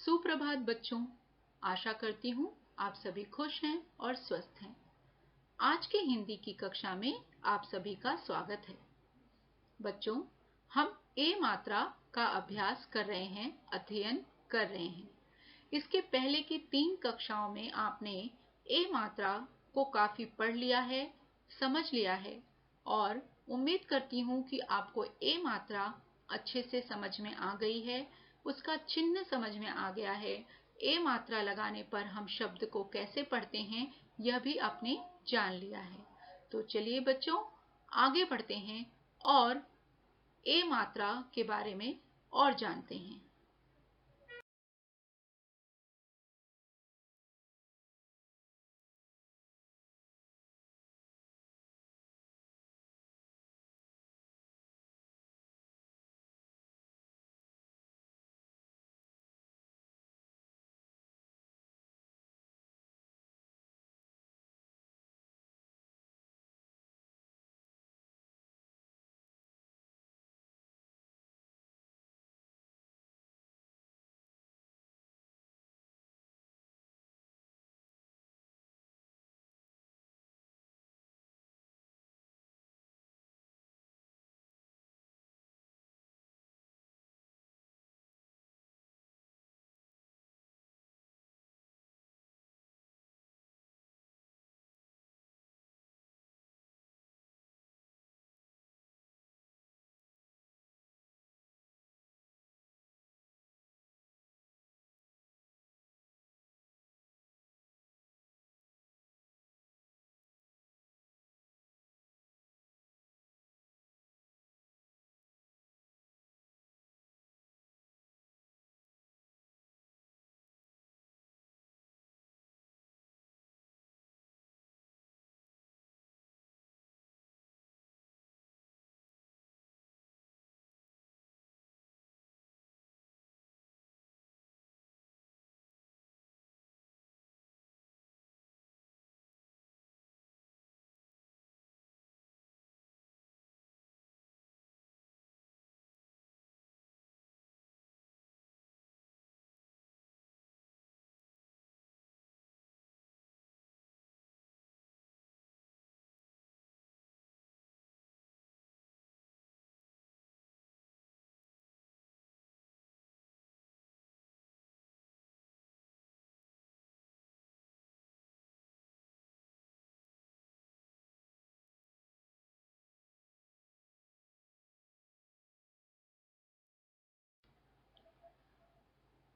सुप्रभात बच्चों, आशा करती हूँ आप सभी खुश हैं और स्वस्थ हैं। आज के हिंदी की कक्षा में आप सभी का स्वागत है। बच्चों, हम ए मात्रा का अभ्यास कर रहे हैं, अध्ययन कर रहे हैं। इसके पहले की 3 कक्षाओं में आपने ए मात्रा को काफी पढ़ लिया है, समझ लिया है और उम्मीद करती हूँ कि आपको ए मात्रा अच्छे से समझ में आ गई है, उसका चिन्ह समझ में आ गया है। ए मात्रा लगाने पर हम शब्द को कैसे पढ़ते हैं यह भी आपने जान लिया है। तो चलिए बच्चों, आगे बढ़ते हैं और ए मात्रा के बारे में और जानते हैं।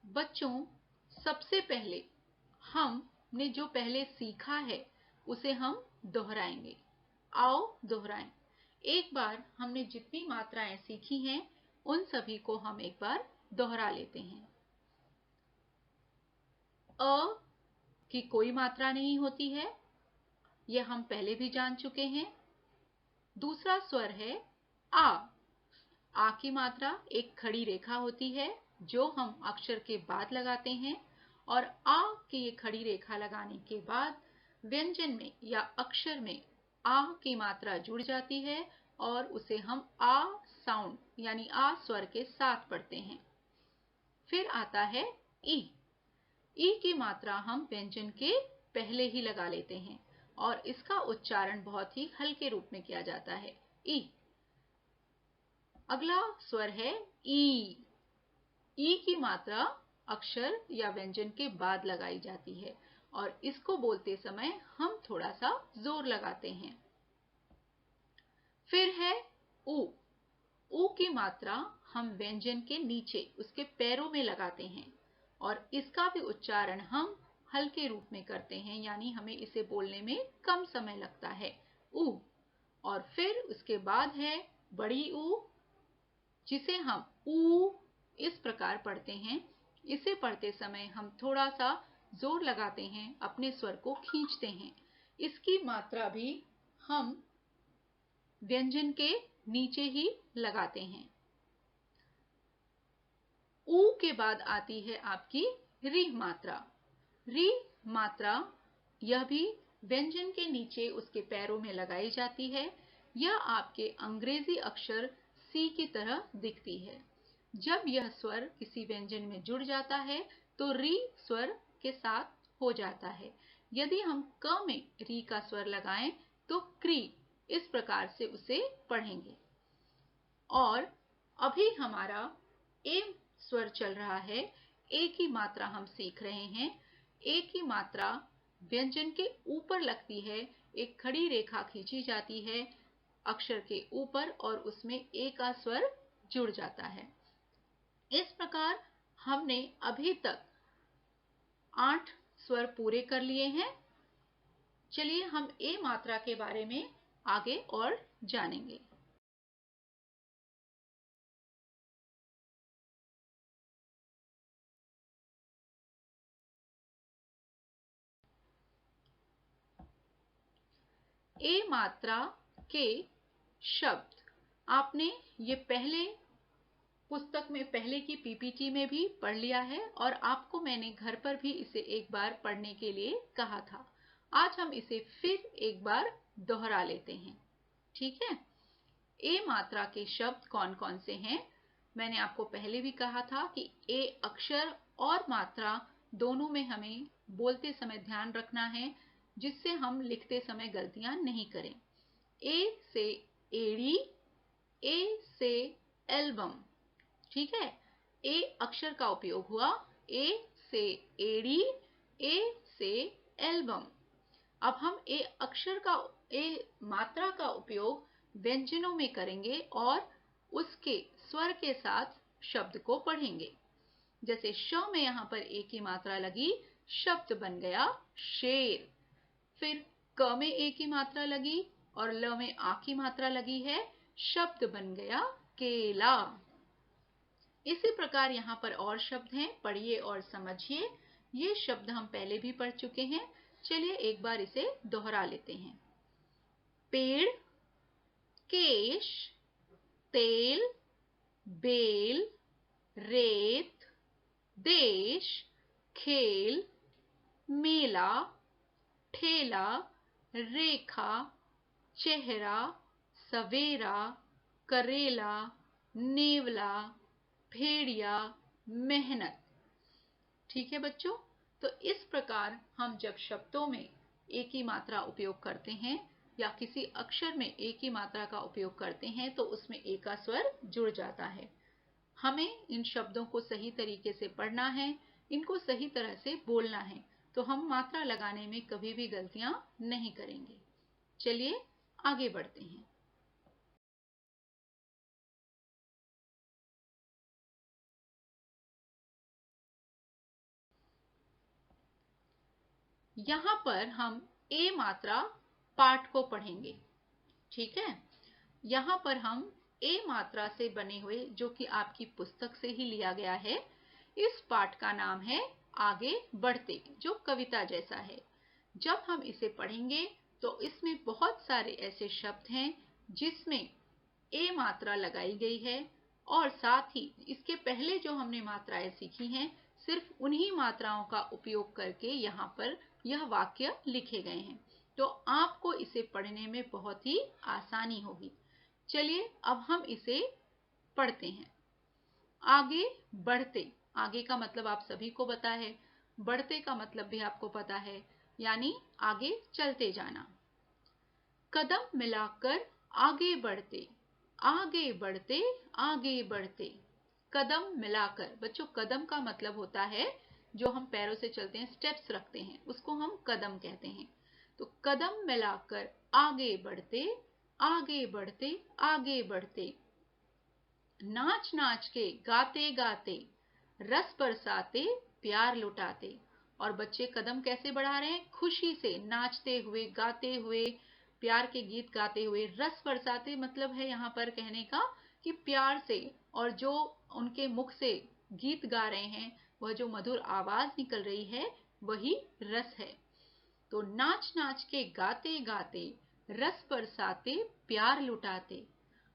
बच्चों, सबसे पहले हमने जो पहले सीखा है उसे हम दोहराएंगे। आओ दोहराएं। एक बार हमने जितनी मात्राएं सीखी हैं उन सभी को हम एक बार दोहरा लेते हैं। अ की कोई मात्रा नहीं होती है, यह हम पहले भी जान चुके हैं। दूसरा स्वर है आ। आ की मात्रा एक खड़ी रेखा होती है जो हम अक्षर के बाद लगाते हैं और आ की ये खड़ी रेखा लगाने के बाद व्यंजन में या अक्षर में आ की मात्रा जुड़ जाती है और उसे हम आ साउंड यानी आ स्वर के साथ पढ़ते हैं। फिर आता है ई। ई की मात्रा हम व्यंजन के पहले ही लगा लेते हैं और इसका उच्चारण बहुत ही हल्के रूप में किया जाता है, ई। अगला स्वर है ई। ई की मात्रा अक्षर या व्यंजन के बाद लगाई जाती है और इसको बोलते समय हम थोड़ा सा जोर लगाते हैं। फिर है ऊ। ऊ की मात्रा हम व्यंजन के नीचे उसके पैरों में लगाते हैं और इसका भी उच्चारण हम हल्के रूप में करते हैं, यानी हमें इसे बोलने में कम समय लगता है, ऊ। और फिर उसके बाद है बड़ी ऊ, जिसे हम ऊ इस प्रकार पढ़ते हैं। इसे पढ़ते समय हम थोड़ा सा जोर लगाते हैं, अपने स्वर को खींचते हैं। इसकी मात्रा भी हम व्यंजन के नीचे ही लगाते हैं। ऊ के बाद आती है आपकी री मात्रा। री मात्रा यह भी व्यंजन के नीचे उसके पैरों में लगाई जाती है। यह आपके अंग्रेजी अक्षर सी की तरह दिखती है। जब यह स्वर किसी व्यंजन में जुड़ जाता है तो री स्वर के साथ हो जाता है। यदि हम क में री का स्वर लगाएं तो क्री, इस प्रकार से उसे पढ़ेंगे। और अभी हमारा ए स्वर चल रहा है, ए की मात्रा हम सीख रहे हैं। ए की मात्रा व्यंजन के ऊपर लगती है, एक खड़ी रेखा खींची जाती है अक्षर के ऊपर और उसमें ए का स्वर जुड़ जाता है। इस प्रकार हमने अभी तक 8 स्वर पूरे कर लिए हैं। चलिए हम ए मात्रा के बारे में आगे और जानेंगे। ए मात्रा के शब्द आपने ये पहले पुस्तक में, पहले की पीपीटी में भी पढ़ लिया है और आपको मैंने घर पर भी इसे एक बार पढ़ने के लिए कहा था। आज हम इसे फिर एक बार दोहरा लेते हैं, ठीक है। ए मात्रा के शब्द कौन कौन से हैं? मैंने आपको पहले भी कहा था कि ए अक्षर और मात्रा दोनों में हमें बोलते समय ध्यान रखना है, जिससे हम लिखते समय गलतियां नहीं करें। ए से एड़ी, ए से एल्बम, ठीक है। ए अक्षर का उपयोग हुआ, ए से एड़ी, ए से एल्बम। अब हम ए मात्रा का उपयोग व्यंजनों में करेंगे और उसके स्वर के साथ शब्द को पढ़ेंगे। जैसे श में यहां पर ए की मात्रा लगी, शब्द बन गया शेर। फिर क में ए की मात्रा लगी और ल में आ की मात्रा लगी है, शब्द बन गया केला। इसी प्रकार यहाँ पर और शब्द हैं, पढ़िए और समझिए। ये शब्द हम पहले भी पढ़ चुके हैं, चलिए एक बार इसे दोहरा लेते हैं। पेड़, केश, तेल, बेल, रेत, देश, खेल, मेला, ठेला, रेखा, चेहरा, सवेरा, करेला, नेवला, भेड़िया, मेहनत। ठीक है बच्चों, तो इस प्रकार हम जब शब्दों में ए की मात्रा उपयोग करते हैं या किसी अक्षर में ए की मात्रा का उपयोग करते हैं तो उसमें ए का स्वर जुड़ जाता है। हमें इन शब्दों को सही तरीके से पढ़ना है, इनको सही तरह से बोलना है, तो हम मात्रा लगाने में कभी भी गलतियां नहीं करेंगे। चलिए आगे बढ़ते हैं। यहां पर हम ए मात्रा पाठ को पढ़ेंगे, ठीक है। यहां पर हम ए मात्रा से बने हुए, जो कि आपकी पुस्तक से ही लिया गया है, इस पाठ का नाम है आगे बढ़ते, जो कविता जैसा है। जब हम इसे पढ़ेंगे तो इसमें बहुत सारे ऐसे शब्द हैं जिसमें ए मात्रा लगाई गई है और साथ ही इसके पहले जो हमने मात्राएं सीखी हैं, सिर्फ उन्हीं मात्राओं का उपयोग करके यहाँ पर यह वाक्य लिखे गए हैं, तो आपको इसे पढ़ने में बहुत ही आसानी होगी। चलिए अब हम इसे पढ़ते हैं। आगे बढ़ते, आगे का मतलब आप सभी को पता है, बढ़ते का मतलब भी आपको पता है, यानी आगे चलते जाना। कदम मिलाकर आगे बढ़ते, आगे बढ़ते, आगे बढ़ते। कदम मिलाकर, बच्चों कदम का मतलब होता है जो हम पैरों से चलते हैं, स्टेप्स रखते हैं, उसको हम कदम कहते हैं। तो कदम मिलाकर आगे बढ़ते, आगे बढ़ते, आगे बढ़ते। नाच नाच के, गाते गाते, रस बरसाते, प्यार लुटाते। और बच्चे कदम कैसे बढ़ा रहे हैं? खुशी से, नाचते हुए, गाते हुए, प्यार के गीत गाते हुए। रस बरसाते मतलब है यहाँ पर कहने का कि प्यार से, और जो उनके मुख से गीत गा रहे हैं, वह जो मधुर आवाज निकल रही है, वही रस है। तो नाच नाच के, गाते गाते, रस बरसाते, प्यार लुटाते।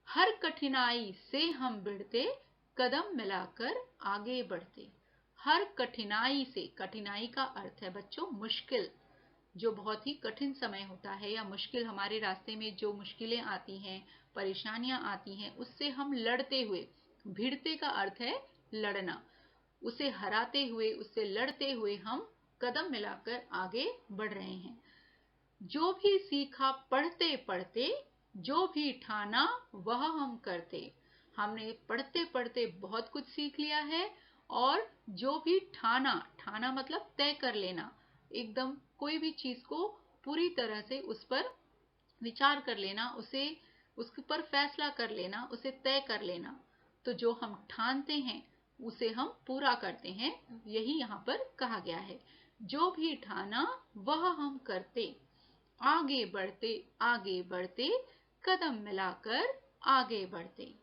हर कठिनाई से हम भिड़ते, कदम मिलाकर आगे बढ़ते। हर कठिनाई से, कठिनाई का अर्थ है बच्चों मुश्किल, जो बहुत ही कठिन समय होता है या मुश्किल हमारे रास्ते में जो मुश्किलें आती हैं, परेशानियां आती हैं, उससे हम लड़ते हुए, भिड़ते का अर्थ है लड़ना। उसे हराते हुए, उससे लड़ते हुए हम कदम मिलाकर आगे बढ़ रहे हैं। जो भी सीखा पढ़ते पढ़ते, जो भी ठाना वह हम करते। हमने पढ़ते पढ़ते बहुत कुछ सीख लिया है, और जो भी ठाना, ठाना मतलब तय कर लेना, एकदम कोई भी चीज को पूरी तरह से उस पर विचार कर लेना, उसे उसके ऊपर फैसला कर लेना, उसे तय कर लेना। तो जो हम ठानते हैं उसे हम पूरा करते हैं, यही यहाँ पर कहा गया है। जो भी ठाना वह हम करते, आगे बढ़ते आगे बढ़ते, कदम मिलाकर आगे बढ़ते।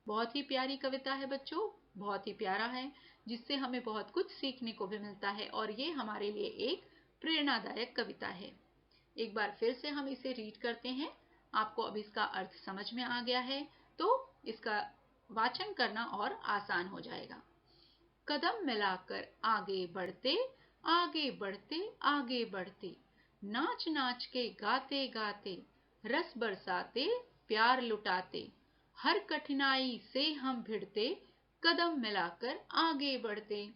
बहुत ही प्यारी कविता है बच्चों, बहुत ही प्यारा है, जिससे हमें बहुत कुछ सीखने को भी मिलता है, और ये हमारे लिए एक प्रेरणादायक कविता है। एक बार फिर से हम इसे रीड करते हैं। आपको अब इसका अर्थ समझ में आ गया है, तो इसका वाचन करना और आसान हो जाएगा। कदम मिलाकर आगे बढ़ते, आगे बढ़ते आगे बढ़ते, नाच नाच के गाते गाते, रस बरसाते प्यार लुटाते, हर कठिनाई से हम भिड़ते, कदम मिलाकर आगे बढ़ते।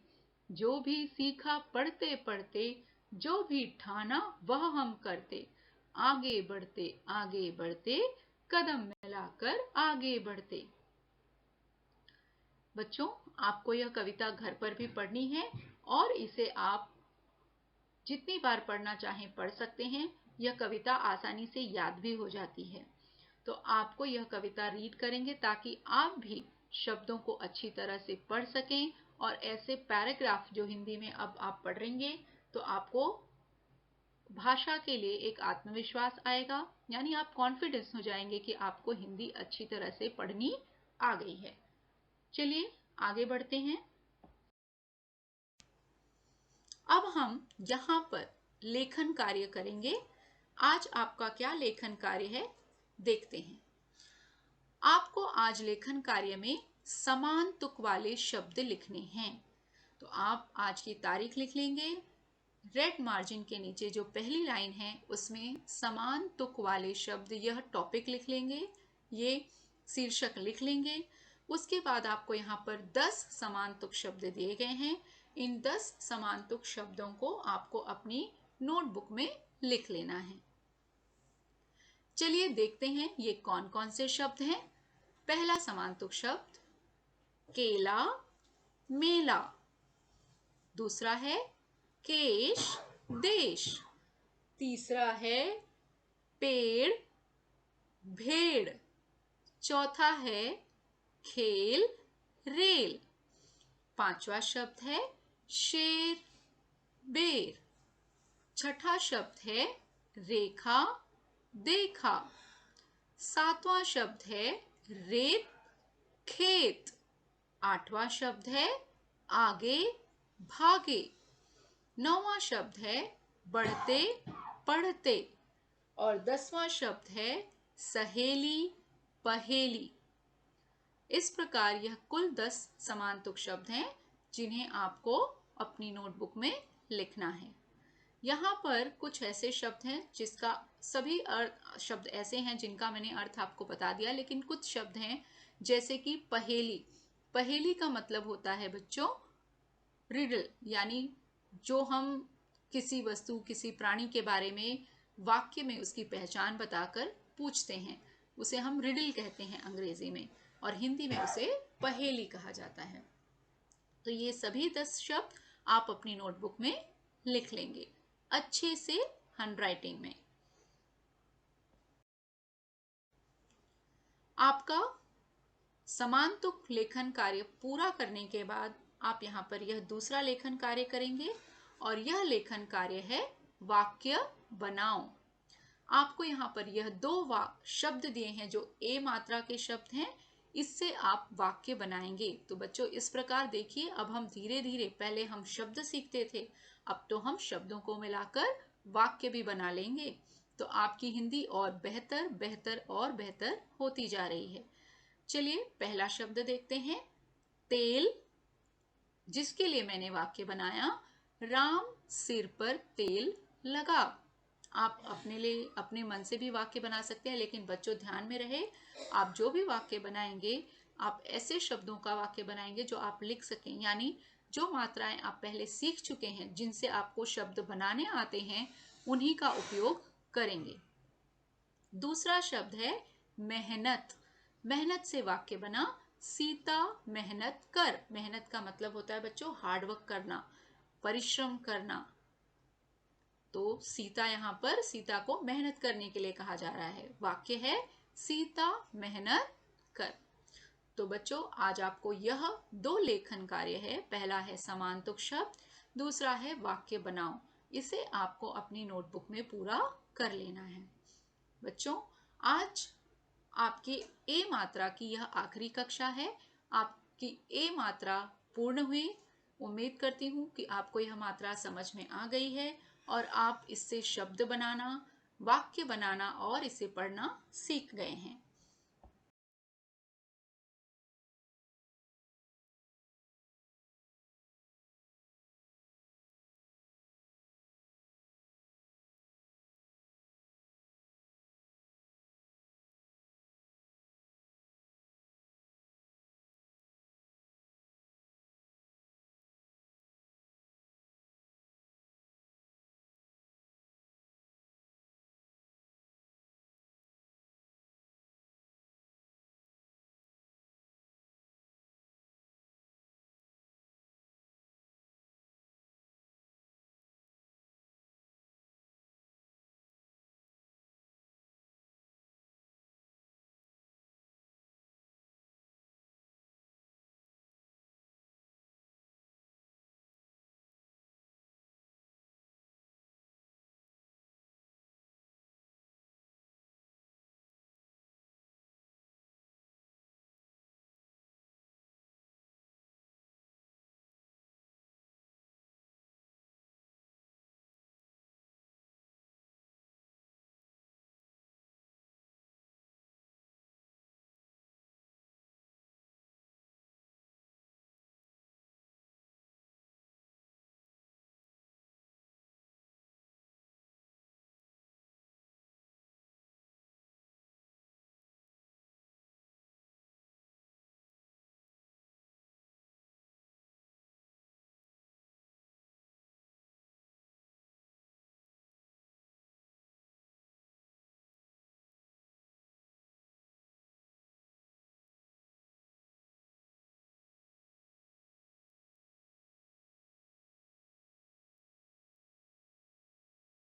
जो भी सीखा पढ़ते पढ़ते, जो भी ठाना वह हम करते, आगे बढ़ते कदम मिलाकर आगे बढ़ते। बच्चों, आपको यह कविता घर पर भी पढ़नी है, और इसे आप जितनी बार पढ़ना चाहें पढ़ सकते हैं। यह कविता आसानी से याद भी हो जाती है। तो आपको यह कविता रीड करेंगे ताकि आप भी शब्दों को अच्छी तरह से पढ़ सकें, और ऐसे पैराग्राफ जो हिंदी में अब आप पढ़ेंगे तो आपको भाषा के लिए एक आत्मविश्वास आएगा, यानी आप कॉन्फिडेंस हो जाएंगे कि आपको हिंदी अच्छी तरह से पढ़नी आ गई है। चलिए आगे बढ़ते हैं। अब हम यहाँ पर लेखन कार्य करेंगे। आज आपका क्या लेखन कार्य है, देखते हैं। आपको आज लेखन कार्य में समान तुक वाले शब्द लिखने हैं। तो आप आज की तारीख लिख लेंगे। रेड मार्जिन के नीचे जो पहली लाइन है उसमें समान तुक वाले शब्द, यह टॉपिक लिख लेंगे, ये शीर्षक लिख लेंगे। उसके बाद आपको यहाँ पर 10 समान तुक शब्द दिए गए हैं। इन 10 समान तुक शब्दों को आपको अपनी नोटबुक में लिख लेना है। चलिए देखते हैं ये कौन कौन से शब्द हैं। पहला समान तुक शब्द केला, मेला। दूसरा है केश, देश। तीसरा है पेड़, भेड़। चौथा है खेल, रेल। पांचवा शब्द है शेर, बेर। छठा शब्द है रेखा, देखा। सातवां शब्द है रेत, खेत। आठवां शब्द है आगे, भागे। नौवां शब्द है बढ़ते, पढ़ते। और 10वां शब्द है सहेली, पहेली। इस प्रकार यह कुल 10 समान तुक शब्द हैं जिन्हें आपको अपनी नोटबुक में लिखना है। यहाँ पर कुछ ऐसे शब्द हैं जिसका सभी शब्द ऐसे हैं जिनका मैंने अर्थ आपको बता दिया, लेकिन कुछ शब्द हैं जैसे कि पहेली। पहेली का मतलब होता है बच्चों रिडल, यानी जो हम किसी वस्तु, किसी प्राणी के बारे में वाक्य में उसकी पहचान बताकर पूछते हैं, उसे हम रिडल कहते हैं अंग्रेजी में, और हिंदी में उसे पहेली कहा जाता है। तो ये सभी 10 शब्द आप अपनी नोटबुक में लिख लेंगे अच्छे से हैंडराइटिंग में। आपका समान तुक लेखन कार्य पूरा करने के बाद आप यहाँ पर यह दूसरा लेखन कार्य करेंगे, और यह लेखन कार्य है वाक्य बनाओ। आपको यहाँ पर यह 2 शब्द दिए हैं जो ए मात्रा के शब्द हैं, इससे आप वाक्य बनाएंगे। तो बच्चों इस प्रकार देखिए, अब हम धीरे धीरे, पहले हम शब्द सीखते थे, अब तो हम शब्दों को मिलाकर वाक्य भी बना लेंगे। तो आपकी हिंदी और बेहतर बेहतर और बेहतर होती जा रही है। चलिए पहला शब्द देखते हैं, तेल। जिसके लिए मैंने वाक्य बनाया, राम सिर पर तेल लगा। आप अपने लिए अपने मन से भी वाक्य बना सकते हैं, लेकिन बच्चों ध्यान में रहे, आप जो भी वाक्य बनाएंगे आप ऐसे शब्दों का वाक्य बनाएंगे जो आप लिख सकें, यानी जो मात्राएं आप पहले सीख चुके हैं, जिनसे आपको शब्द बनाने आते हैं, उन्हीं का उपयोग करेंगे। दूसरा शब्द है मेहनत। मेहनत से वाक्य बना, सीता मेहनत कर। मेहनत का मतलब होता है बच्चों हार्डवर्क करना, परिश्रम करना। तो सीता, यहाँ पर सीता को मेहनत करने के लिए कहा जा रहा है। वाक्य है सीता मेहनत कर। तो बच्चों आज आपको यह 2 लेखन कार्य है। पहला है समानतुक शब्द, दूसरा है वाक्य बनाओ। इसे आपको अपनी नोटबुक में पूरा कर लेना है। बच्चों आज आपकी ए मात्रा की यह आखिरी कक्षा है। आपकी ए मात्रा पूर्ण हुई। उम्मीद करती हूँ कि आपको यह मात्रा समझ में आ गई है और आप इससे शब्द बनाना, वाक्य बनाना और इसे पढ़ना सीख गए हैं।